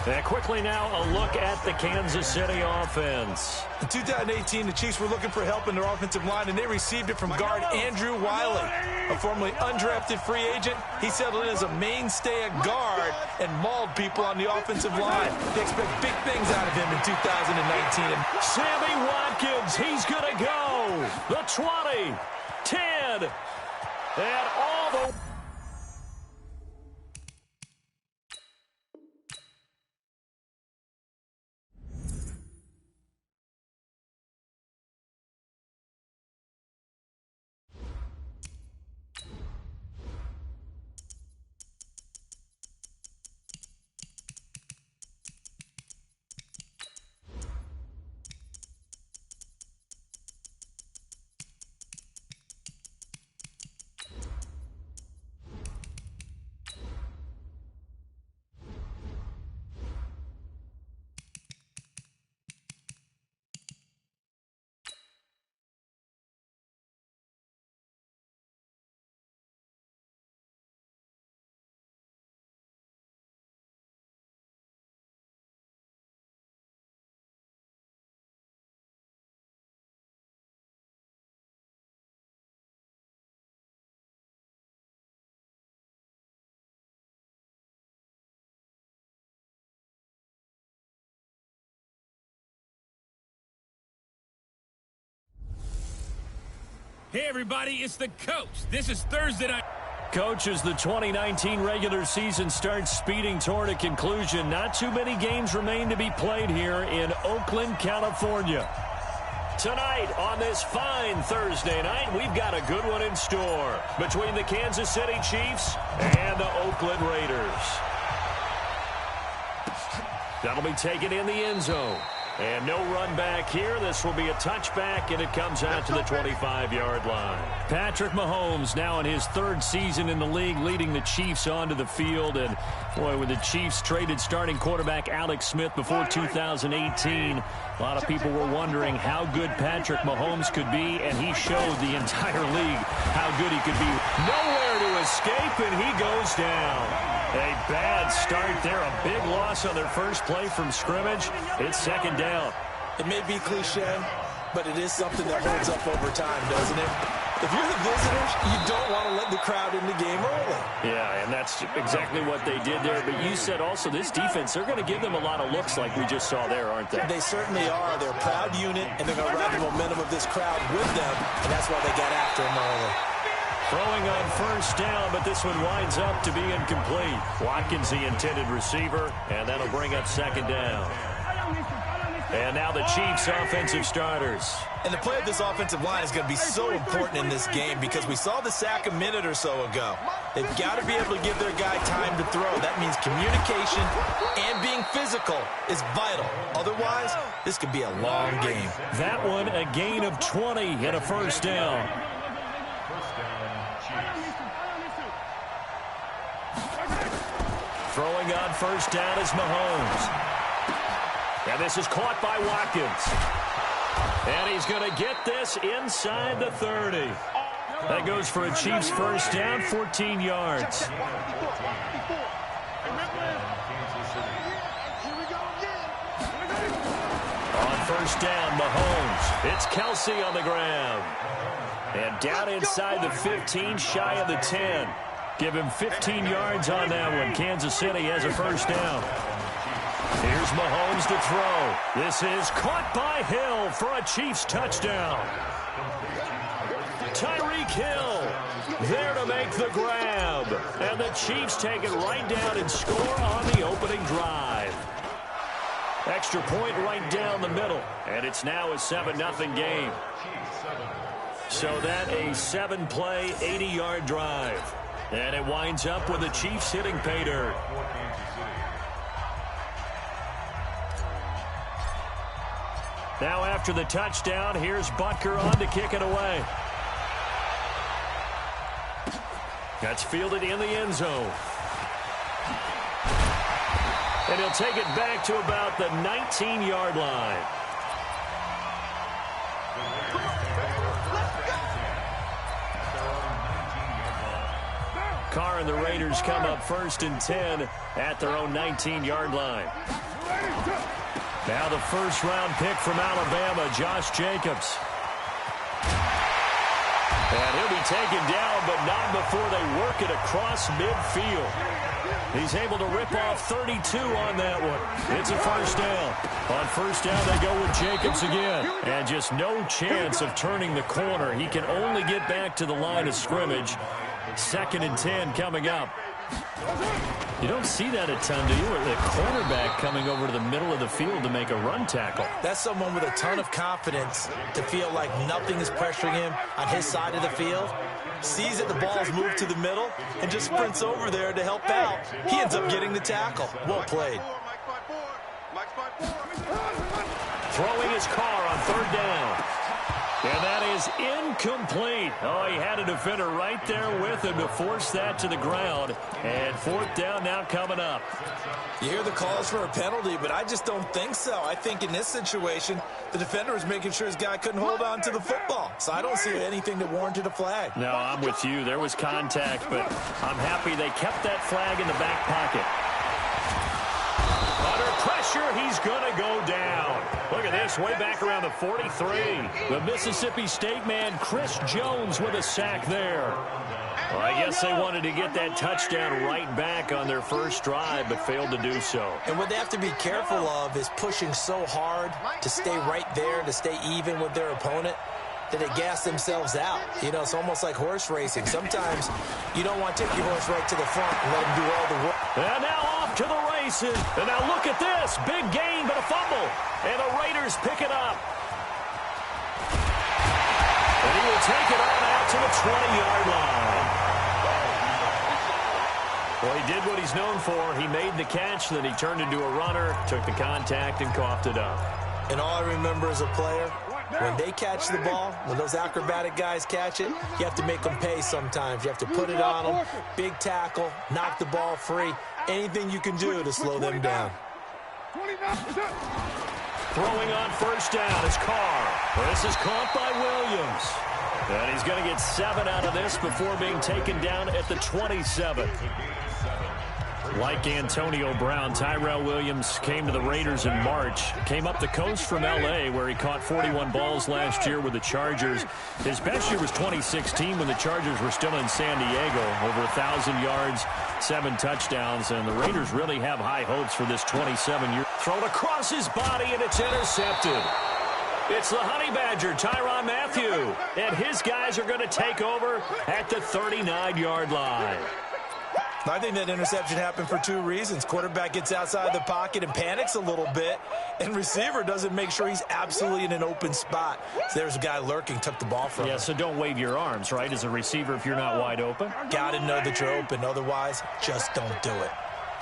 And quickly now, a look at the Kansas City offense. In 2018, the Chiefs were looking for help in their offensive line, and they received it from guard Andrew Wiley, a formerly undrafted free agent. He settled in as a mainstay at guard and mauled people on the offensive line. They expect big things out of him in 2019. Sammy Watkins, he's going to go. The 20, 10, and all the... Hey, everybody, it's the coach. This is Thursday night. Coach, as the 2019 regular season starts speeding toward a conclusion, not too many games remain to be played here in Oakland, California. Tonight, on this fine Thursday night, we've got a good one in store between the Kansas City Chiefs and the Oakland Raiders. That'll be taken in the end zone. And no run back here. This will be a touchback, and it comes out to the 25-yard line. Patrick Mahomes now in his 3rd season in the league, leading the Chiefs onto the field. And, boy, when the Chiefs traded starting quarterback Alex Smith before 2018, a lot of people were wondering how good Patrick Mahomes could be, and he showed the entire league how good he could be. Nowhere to escape, and he goes down. A bad start there. A big loss on their first play from scrimmage. It's 2nd down. It may be cliche, but it is something that holds up over time, doesn't it? If you're the visitors, you don't want to let the crowd in the game early. Yeah, and that's exactly what they did there. But you said also this defense, they're going to give them a lot of looks like we just saw there, aren't they? They certainly are. They're a proud unit, and they're going to ride the momentum of this crowd with them, and that's why they got after them early. Throwing on 1st down, but this one winds up to be incomplete. Watkins, the intended receiver, and that'll bring up 2nd down. And now the Chiefs' offensive starters. And the play of this offensive line is going to be so important in this game because we saw the sack a minute or so ago. They've got to be able to give their guy time to throw. That means communication and being physical is vital. Otherwise, this could be a long game. That one, a gain of 20 and a 1st down. Throwing on 1st down is Mahomes. And this is caught by Watkins. And he's going to get this inside the 30. That goes for a Chiefs 1st down, 14 yards. On 1st down, Mahomes. It's Kelsey on the ground. And down inside the 15, shy of the 10. Give him 15 yards on that one. Kansas City has a 1st down. Here's Mahomes to throw. This is caught by Hill for a Chiefs touchdown. Tyreek Hill there to make the grab. And the Chiefs take it right down and score on the opening drive. Extra point right down the middle. And it's now a 7-0 game. So that a 7-play, 80-yard drive. And it winds up with the Chiefs hitting pay dirt. Now after the touchdown, here's Butker on to kick it away. That's fielded in the end zone. And he'll take it back to about the 19-yard line. Carr and the Raiders come up 1st and 10 at their own 19-yard line. Now the first-round pick from Alabama, Josh Jacobs. And he'll be taken down, but not before they work it across midfield. He's able to rip off 32 on that one. It's a first down. On first down, they go with Jacobs again. And just no chance of turning the corner. He can only get back to the line of scrimmage. 2nd and 10 coming up. You don't see that a ton, do you? The cornerback coming over to the middle of the field to make a run tackle. That's someone with a ton of confidence to feel like nothing is pressuring him on his side of the field. Sees that the ball's moved to the middle and just sprints over there to help out. He ends up getting the tackle. Well played. Throwing his Carr on 3rd down. And that is incomplete. Oh, he had a defender right there with him to force that to the ground. And 4th down now coming up. You hear the calls for a penalty, but I just don't think so. I think in this situation, the defender was making sure his guy couldn't hold on to the football. So I don't see anything that warranted a flag. No, I'm with you. There was contact, but I'm happy they kept that flag in the back pocket. Under pressure, he's going to go down. Look at this, way back around the 43. The Mississippi State man, Chris Jones, with a sack there. Well, I guess they wanted to get that touchdown right back on their first drive, but failed to do so. And what they have to be careful of is pushing so hard to stay right there, to stay even with their opponent, that they gas themselves out. You know, it's almost like horse racing. Sometimes you don't want to take your horse right to the front and let him do all the work. And now off to the races. And now look at this. Big gain, but a fumble. And the Raiders pick it up. And he will take it on out to the 20-yard line. Well, he did what he's known for. He made the catch, then he turned into a runner, took the contact, and coughed it up. And all I remember as a player, when they catch the ball, when those acrobatic guys catch it, you have to make them pay sometimes. You have to put it on them, big tackle, knock the ball free, anything you can do to slow them down. Throwing on first down is Carr. This is caught by Williams. And he's going to get 7 out of this before being taken down at the 27. Like Antonio Brown, Tyrell Williams came to the Raiders in March. Came up the coast from L.A., where he caught 41 balls last year with the Chargers. His best year was 2016 when the Chargers were still in San Diego. Over 1,000 yards, 7 touchdowns, and the Raiders really have high hopes for this 27-year. Thrown across his body, and it's intercepted. It's the Honey Badger, Tyrann Mathieu, and his guys are going to take over at the 39-yard line. I think that interception happened for 2 reasons. Quarterback gets outside the pocket and panics a little bit, and receiver doesn't make sure he's absolutely in an open spot. So there's a guy lurking, took the ball from him. Yeah, so don't wave your arms, right, as a receiver if you're not wide open. Got to know that you're open. Otherwise, just don't do it.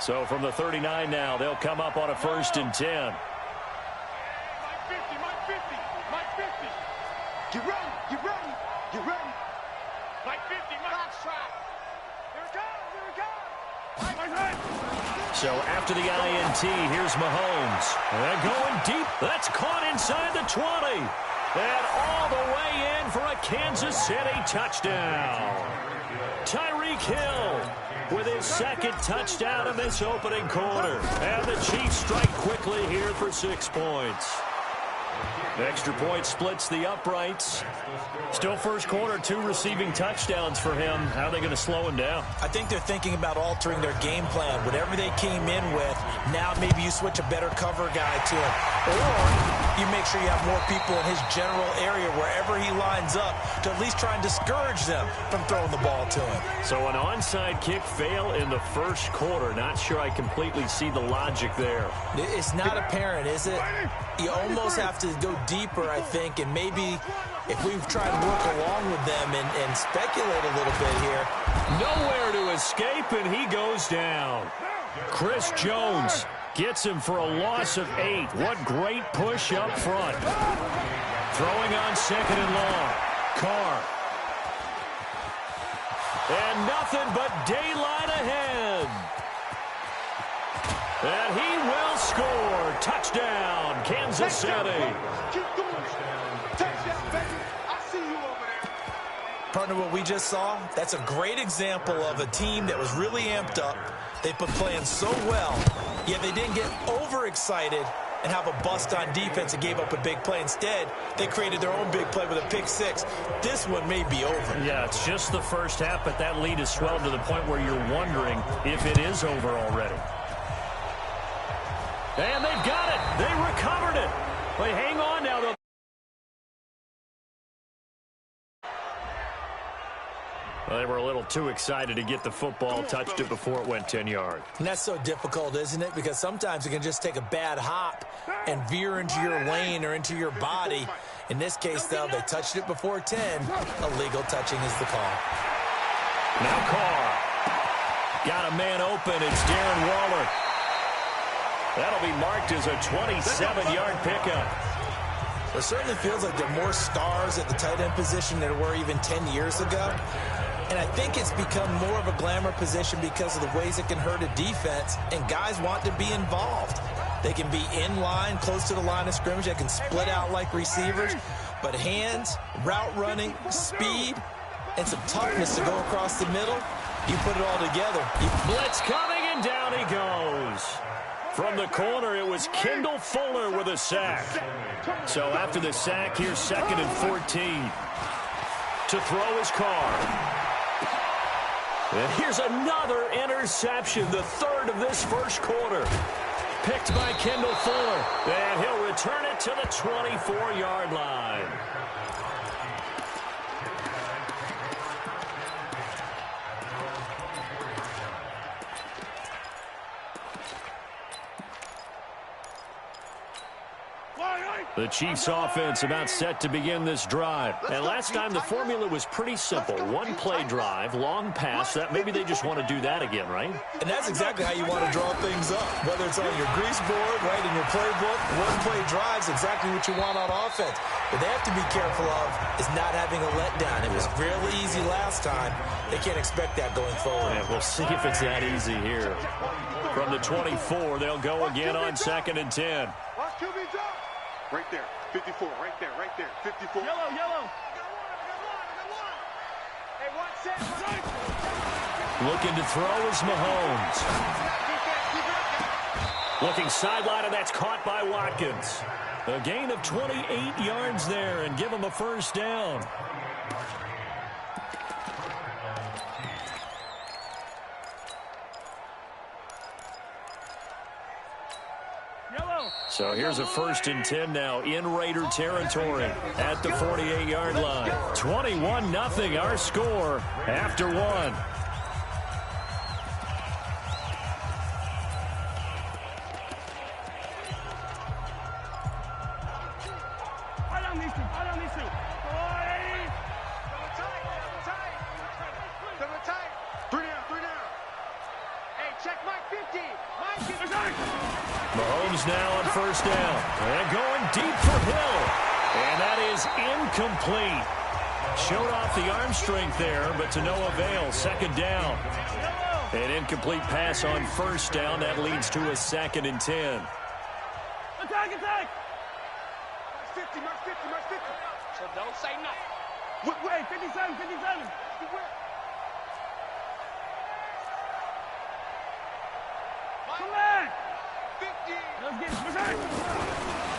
So from the 39 now, they'll come up on a 1st and 10. Get ready, get ready, get ready. Mike 50, Mike shot. Here it goes, here it goes. So after the INT, here's Mahomes. And going deep, that's caught inside the 20. And all the way in for a Kansas City touchdown. Tyreek Hill with his 2nd touchdown of this opening quarter. And the Chiefs strike quickly here for 6 points. Extra point splits the uprights. Still first quarter, 2 receiving touchdowns for him. How are they going to slow him down? I think they're thinking about altering their game plan. Whatever they came in with, now maybe you switch a better cover guy to him. Or you make sure you have more people in his general area wherever he lines up to at least try and discourage them from throwing the ball to him. So an onside kick fail in the first quarter. Not sure I completely see the logic there. It's not apparent, is it? You almost have to go deeper, I think, and maybe if we try to work along with them and speculate a little bit here. Nowhere to escape, and he goes down. Chris Jones gets him for a loss of 8. What great push up front. Throwing on second and long. Carr. And nothing but daylight ahead. And he will score. Touchdown, Kansas City. Keep going. Touchdown, baby. I see you over there. Partner, what we just saw, that's a great example of a team that was really amped up. They've been playing so well, yet they didn't get overexcited and have a bust on defense and gave up a big play. Instead, they created their own big play with a pick six. This one may be over. Yeah, it's just the first half, but that lead has swelled to the point where you're wondering if it is over already. And they've got it. They recovered it. But hang on now, though. Well, they were a little too excited to get the football, touched it before it went 10 yards. And that's so difficult, isn't it? Because sometimes it can just take a bad hop and veer into your lane or into your body. In this case, though, they touched it before 10. Illegal touching is the call. Now Carr. Got a man open. It's Darren Waller. That'll be marked as a 27-yard pickup. It certainly feels like there are more stars at the tight end position than there were even 10 years ago. And I think it's become more of a glamour position because of the ways it can hurt a defense, and guys want to be involved. They can be in line, close to the line of scrimmage. They can split out like receivers. But hands, route running, speed, and some toughness to go across the middle, you put it all together. Blitz coming, and down he goes. From the corner, it was Kendall Fuller with a sack. So after the sack, here's 2nd and 14. To throw his Carr. And here's another interception, the third of this first quarter. Picked by Kendall Fuller. And he'll return it to the 24-yard line. The Chiefs offense about set to begin this drive. And last time the formula was pretty simple. One play drive, long pass. That maybe they just want to do that again, right? And that's exactly how you want to draw things up. Whether it's on your grease board, right, in your playbook, one play drive is exactly what you want on offense. What they have to be careful of is not having a letdown. It was really easy last time. They can't expect that going forward. Yeah, we'll see if it's that easy here. From the 24, they'll go again on 2nd and 10. Watch QB drop. Right there, 54, right there, 54. Yellow. Hey, one set. Looking to throw is Mahomes. Looking sideline, and that's caught by Watkins. A gain of 28 yards there, and give him a first down. So here's a 1st and 10 now in Raider territory at the 48-yard line. 21-0 our score after one. Mahomes now on 1st down. And going deep for Hill. And that is incomplete. Showed off the arm strength there, but to no avail. 2nd down. An incomplete pass on 1st down. That leads to a 2nd and 10. Attack! March 50. So don't say nothing. Wait, 57. Come back! 50. Let's get it.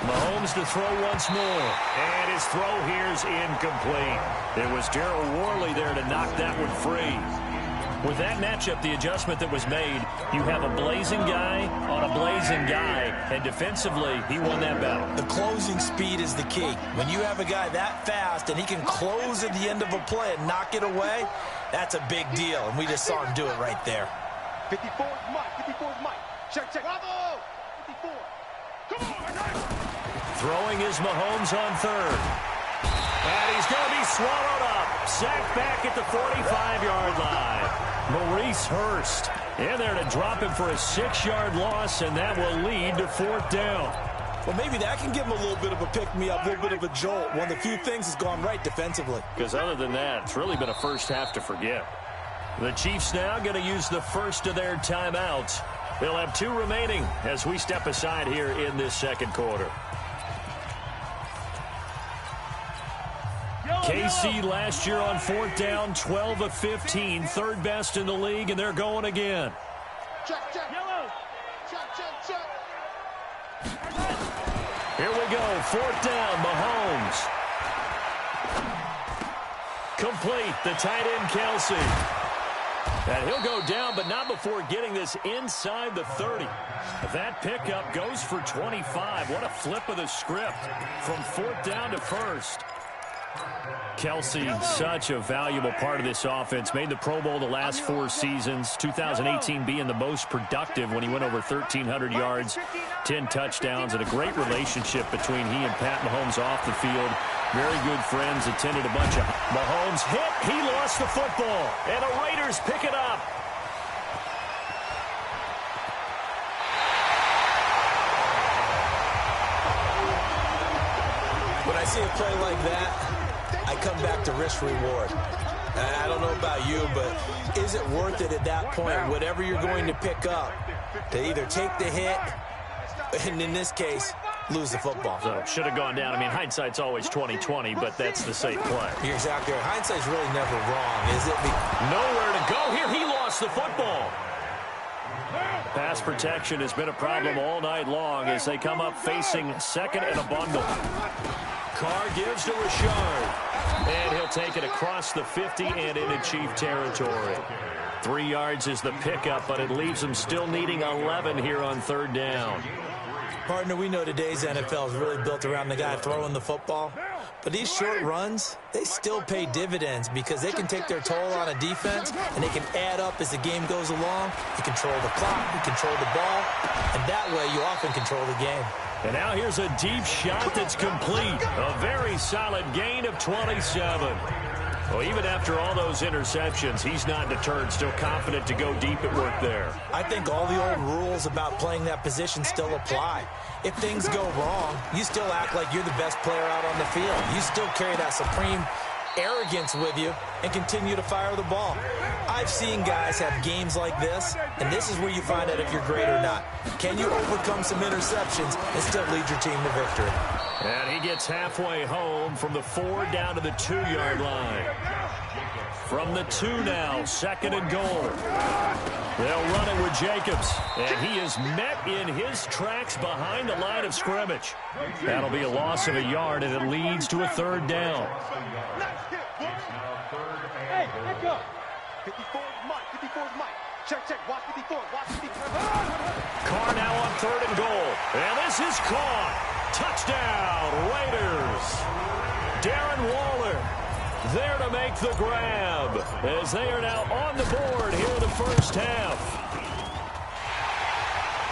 Mahomes to throw once more. And his throw here's incomplete. It was Darryl Worley there to knock that one free. With that matchup, the adjustment that was made, you have a blazing guy on a blazing guy, and defensively, he won that battle. The closing speed is the key. When you have a guy that fast and he can close at the end of a play and knock it away, that's a big deal, and we just saw him do it right there. 54 is Mike. 54 is Mike. Check, check. Bravo! 54. Come on, Throwing is Mahomes on third. And he's going to be swallowed up. Sacked back at the 45-yard line. Maurice Hurst in there to him for a 6-yard loss, and that will lead to 4th down. Well, maybe that can give him a little bit of a pick-me-up, a little bit of a jolt. One of the few things has gone right defensively. Because other than that, it's really been a first half to forget. The Chiefs now going to use the first of their timeouts. They'll have 2 remaining as we step aside here in this second quarter. KC last year on 4th down, 12 of 15, 3rd best in the league, and they're going again. check, check. Yellow. Check, check, check. Here we go, 4th down, Mahomes. Complete, the tight end, Kelsey. And he'll go down, but not before getting this inside the 30. That pickup goes for 25. What a flip of the script from 4th down to 1st. Kelsey, such a valuable part of this offense. Made the Pro Bowl the last 4 seasons. 2018 being the most productive when he went over 1,300 yards, 10 touchdowns, and a great relationship between he and Pat Mahomes off the field. Very good friends, attended a bunch of... Mahomes hit, he lost the football, and the Raiders pick it up. When I see a play like that, I come back to risk-reward. I don't know about you, but is it worth it at that point, whatever you're going to pick up, to either take the hit, and in this case, lose the football? So should have gone down. I mean, hindsight's always 20/20, but that's the safe play. You're exactly right. Hindsight's really never wrong, is it? Nowhere to go here. He lost the football. Pass protection has been a problem all night long as they come up facing second and a bundle. Carr gives to Richard, and he'll take it across the 50 and into Chief territory. 3 yards is the pickup, but it leaves them still needing 11 here on 3rd down. Partner, we know today's NFL is really built around the guy throwing the football. But these short runs, they still pay dividends because they can take their toll on a defense and they can add up as the game goes along. You control the clock, you control the ball, and that way you often control the game. And now here's a deep shot that's complete. A very solid gain of 27. Well, even after all those interceptions, he's not deterred, still confident to go deep at work there. I think all the old rules about playing that position still apply. If things go wrong, you still act like you're the best player out on the field. You still carry that supreme arrogance with you and continue to fire the ball. I've seen guys have games like this, and this is where you find out if you're great or not. Can you overcome some interceptions and still lead your team to victory? And he gets halfway home from the 4 down to the 2-yard line. From the 2 now, 2nd and goal. They'll run it with Jacobs, and he is met in his tracks behind the line of scrimmage. That'll be a loss of a yard, and it leads to a 3rd down. Hey, let go. 54 is Mike. 54 is Mike. Check, check. Watch 54. Watch 54. Carr now on 3rd and goal. And this is caught. Touchdown, Raiders. Darren Waller there to make the grab as they are now on the board here in the first half.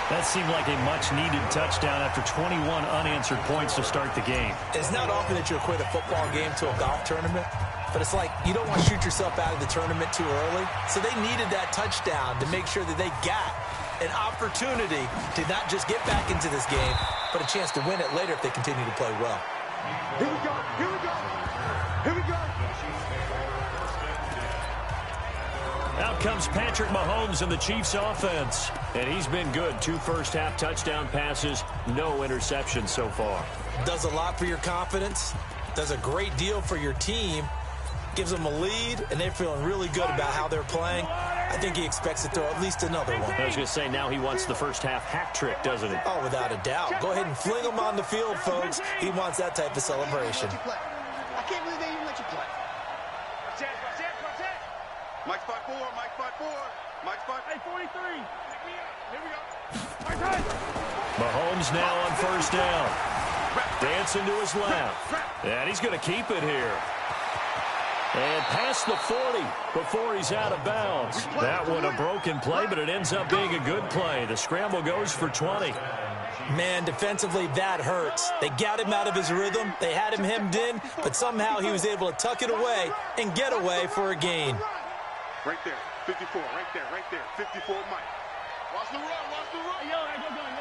That seemed like a much-needed touchdown after 21 unanswered points to start the game. It's not often that you equate a football game to a golf tournament, but it's like you don't want to shoot yourself out of the tournament too early. So they needed that touchdown to make sure that they got an opportunity to not just get back into this game, but a chance to win it later if they continue to play well. Here we go. Here we go. Here we go. Out comes Patrick Mahomes in the Chiefs offense. And he's been good. 2 first-half touchdown passes, no interceptions so far. Does a lot for your confidence. Does a great deal for your team. Gives them a lead, and they're feeling really good about how they're playing. I think he expects to throw at least another one. I was going to say, now he wants the first-half hat trick, doesn't he? Oh, without a doubt. Go ahead and fling him on the field, folks. He wants that type of celebration. I can't believe they even let you play. Mike's 5-4, Mike's 5-4, Mike's 5. Hey, 43. Here we go. Mike's high. Mahomes now on first down. Dancing to his left. And he's going to keep it here. And past the 40 before he's out of bounds. That one a broken play, but it ends up being a good play. The scramble goes for 20. Man, defensively, that hurts. They got him out of his rhythm. They had him hemmed in, but somehow he was able to tuck it away and get away for a gain. Right there, 54, right there, 54, Mike. Watch the run, watch the run. Yo, go going.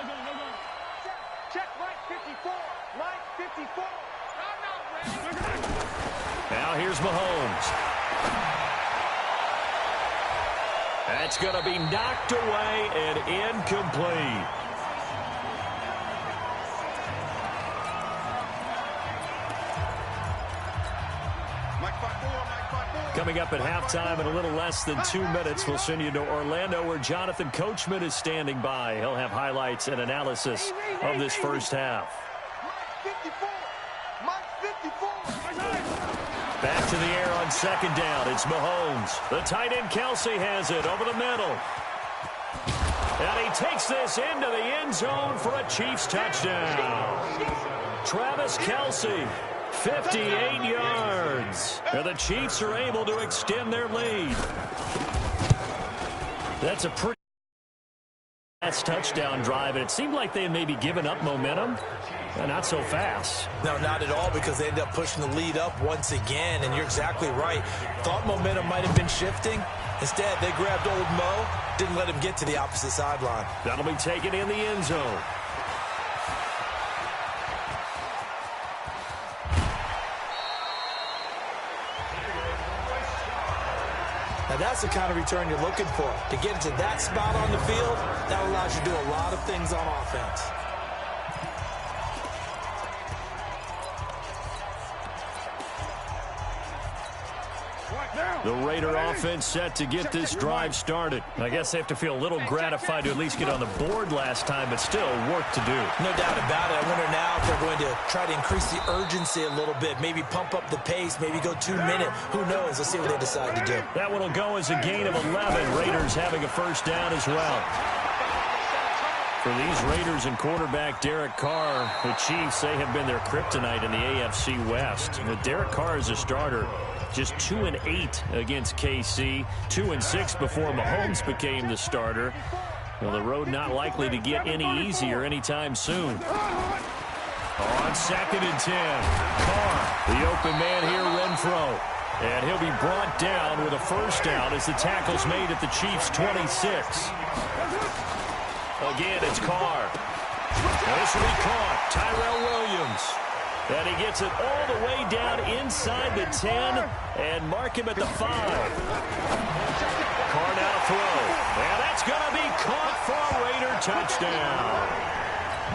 Check, Mike, 54, Mike, 54. Now here's Mahomes. That's going to be knocked away and incomplete. Coming up at halftime in a little less than 2 minutes, we'll send you to Orlando where Jonathan Coachman is standing by. He'll have highlights and analysis of this first half. Back to the air on second down. It's Mahomes. The tight end Kelsey has it over the middle. And he takes this into the end zone for a Chiefs touchdown. Travis Kelsey. 58 yards. And the Chiefs are able to extend their lead. That's a pretty fast touchdown drive, and it seemed like they had maybe given up momentum. Not so fast. No, not at all, because they ended up pushing the lead up once again, and you're exactly right. Thought momentum might have been shifting. Instead, they grabbed old Mo, didn't let him get to the opposite sideline. That'll be taken in the end zone. Now, that's the kind of return you're looking for. To get into that spot on the field, that allows you to do a lot of things on offense. The Raider offense set to get this drive started. I guess they have to feel a little gratified to at least get on the board last time, but still work to do. No doubt about it. I wonder now if they're going to try to increase the urgency a little bit, maybe pump up the pace, maybe go 2 minute. Who knows? Let's see what they decide to do. That one will go as a gain of 11. Raiders having a first down as well. For these Raiders and quarterback Derek Carr, the Chiefs, they have been their kryptonite in the AFC West. With Derek Carr as a starter, just 2-8 against KC, 2-6 before Mahomes became the starter. Well, the road not likely to get any easier anytime soon. On 2nd and 10, Carr, the open man here, Renfro. And he'll be brought down with a first down as the tackle's made at the Chiefs' 26. Again, it's Carr. This will be caught. Tyrell Williams. And he gets it all the way down inside the 10 and mark him at the 5. Carr now to throw. And that's going to be caught for a Raider touchdown.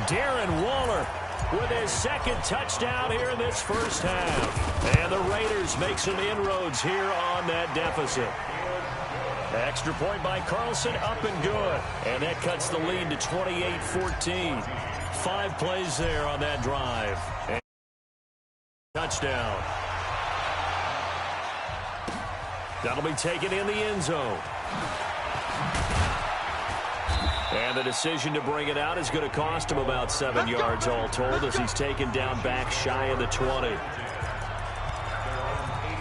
Darren Waller with his second touchdown here in this first half. And the Raiders make some inroads here on that deficit. Extra point by Carlson, up and good. And that cuts the lead to 28-14. 5 plays there on that drive. And touchdown. That'll be taken in the end zone. And the decision to bring it out is going to cost him about 7 yards all told as he's taken down back shy of the 20.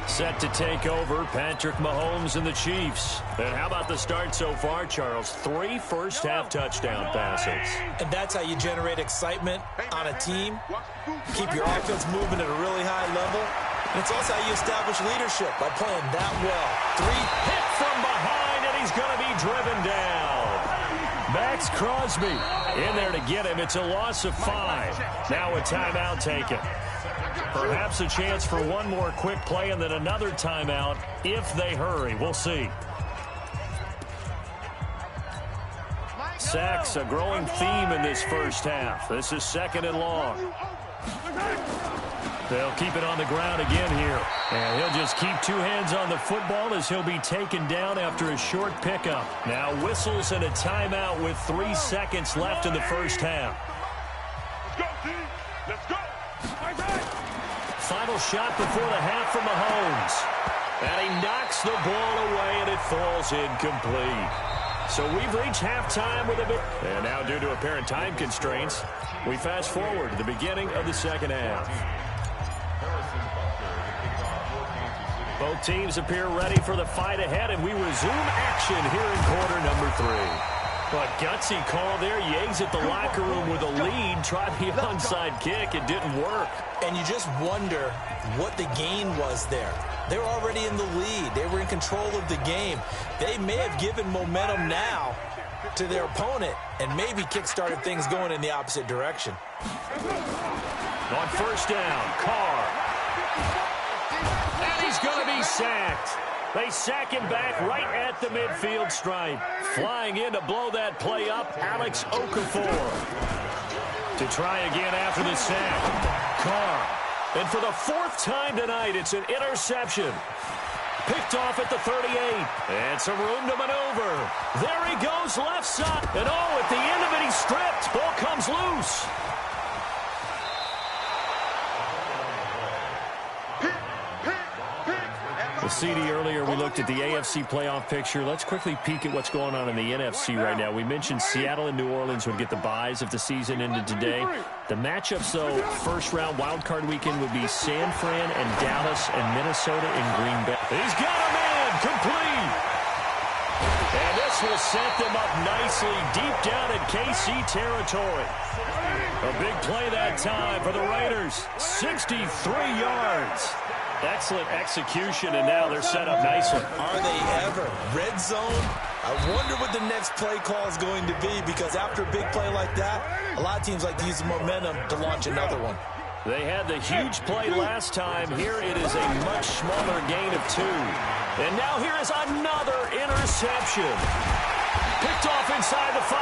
Set to take over, Patrick Mahomes and the Chiefs. And how about the start so far, Charles? 3 first-half touchdown passes. And that's how you generate excitement on a team. Keep your offense moving at a really high level. And it's also how you establish leadership, by playing that well. 3 hit from behind, and he's going to be driven down. Max Crosby in there to get him. It's a loss of 5. Now a timeout taken. Perhaps a chance for one more quick play and then another timeout if they hurry. We'll see. Sacks, a growing theme in this first half. This is 2nd and long. They'll keep it on the ground again here. And he'll just keep 2 hands on the football as he'll be taken down after a short pickup. Now whistles and a timeout with 3 seconds left in the first half. Let's go, team. Let's go. Final shot before the half from Mahomes. And he knocks the ball away, and it falls incomplete. So we've reached halftime with a bit. And now, due to apparent time constraints, we fast forward to the beginning of the second half. Both teams appear ready for the fight ahead, and we resume action here in quarter number 3. But gutsy call there. You exit the locker room with a lead. Try the onside kick. It didn't work. And you just wonder what the gain was there. They're already in the lead. They were in control of the game. They may have given momentum now to their opponent and maybe kick-started things going in the opposite direction. On first down, Carr. And he's going to be sacked. They sack him back right at the midfield stripe. Flying in to blow that play up, Alex Okafor. To try again after the sack, Carr. And for the 4th time tonight, it's an interception. Picked off at the 38. And some room to maneuver. There he goes, left side. And oh, at the end of it, he's stripped. Ball comes loose. Well, CD, earlier we looked at the AFC playoff picture. Let's quickly peek at what's going on in the NFC right now. We mentioned Seattle and New Orleans would get the byes if the season ended today. The matchups, though, first-round wildcard weekend would be San Fran and Dallas and Minnesota and Green Bay. He's got a man, complete. And this will set them up nicely deep down in KC territory. A big play that time for the Raiders. 63 yards. Excellent execution, and now they're set up nicely. Are they ever? Red zone? I wonder what the next play call is going to be, because after a big play like that, a lot of teams like to use the momentum to launch another one. They had the huge play last time. Here it is a much smaller gain of 2. And now here is another interception. Picked off inside the 5.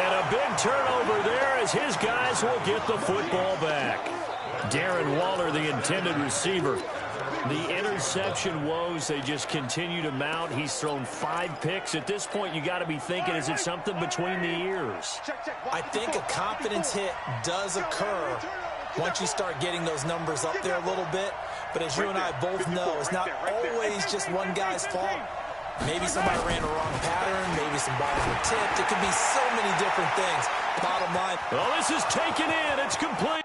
And a big turnover there as his guys will get the football back. Darren Waller, the intended receiver. The interception woes, they just continue to mount. He's thrown 5 picks. At this point, you got to be thinking, is it something between the ears? I think a confidence hit does occur once you start getting those numbers up there a little bit. But as you and I both know, it's not always just one guy's fault. Maybe somebody ran a wrong pattern. Maybe some balls were tipped. It could be so many different things. Bottom line. Well, this is taken in. It's complete.